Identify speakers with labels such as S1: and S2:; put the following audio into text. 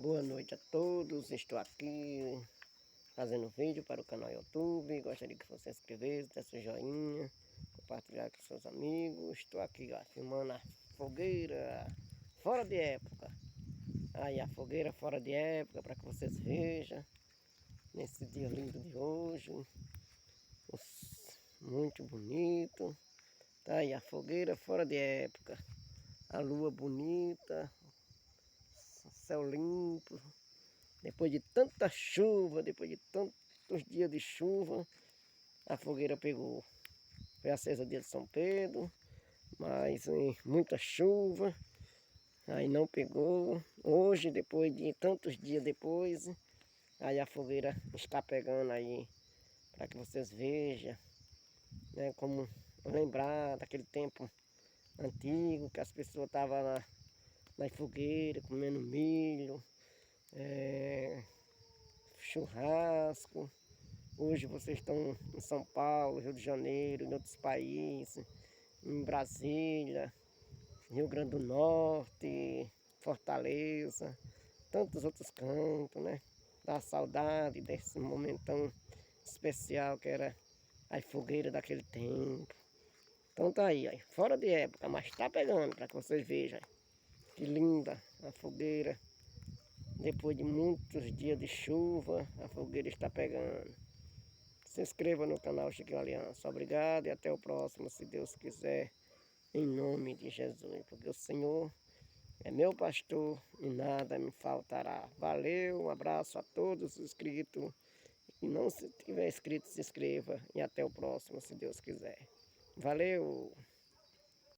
S1: Boa noite a todos, estou aqui fazendo vídeo para o canal YouTube. Gostaria que você se inscrevesse, desse um joinha, compartilhar com seus amigos. Estou aqui ó, filmando a fogueira fora de época. Aí a fogueira fora de época para que vocês vejam nesse dia lindo de hoje. Muito bonito. Tá aí a fogueira fora de época. A lua bonita, céu limpo. Depois de tanta chuva, depois de tantos dias de chuva, a fogueira pegou. Foi acesa dia de São Pedro, mas muita chuva, aí não pegou. Hoje, depois de tantos dias depois, aí a fogueira está pegando aí, para que vocês vejam, né, como lembrar daquele tempo antigo, que as pessoas estavam lá na fogueira, comendo milho, churrasco. Hoje vocês estão em São Paulo, Rio de Janeiro, em outros países, em Brasília, Rio Grande do Norte, Fortaleza, tantos outros cantos, né? Dá saudade desse momentão especial que era a fogueira daquele tempo. Então tá aí, fora de época, mas tá pegando para que vocês vejam. Que linda a fogueira. Depois de muitos dias de chuva, a fogueira está pegando. Se inscreva no canal Chiquinho Aliança. Obrigado e até o próximo, se Deus quiser, em nome de Jesus. Porque o Senhor é meu pastor e nada me faltará. Valeu, um abraço a todos os inscritos. E não se tiver inscrito, se inscreva. E até o próximo, se Deus quiser. Valeu!